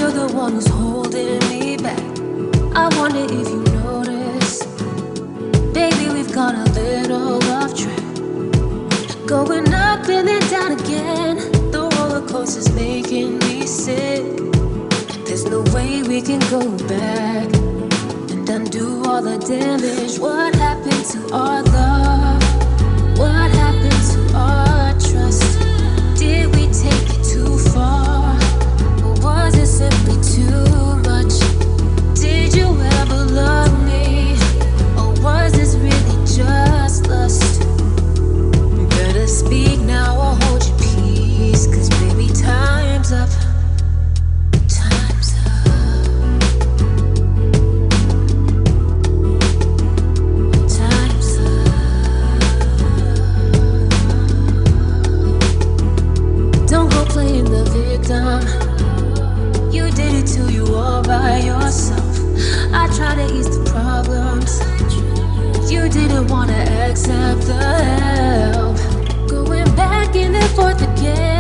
you're the one who's holding me back. I wonder if you notice, baby, we've gone a little off track. Going up and then down again. The roller coaster's making me sick. There's no way we can go back and undo all the damage. What happened to our love? What happened to our trust? Did we take it too far? Or was it simply too much? Did you ever love me? Or was this really just lust? Better speak now or hold your peace, 'cause baby, time's up. Time's up. Time's up. Don't go playing the victim. You did it till you all by yourself. I tried to ease the problems. You didn't wanna accept the help. Going back and forth again.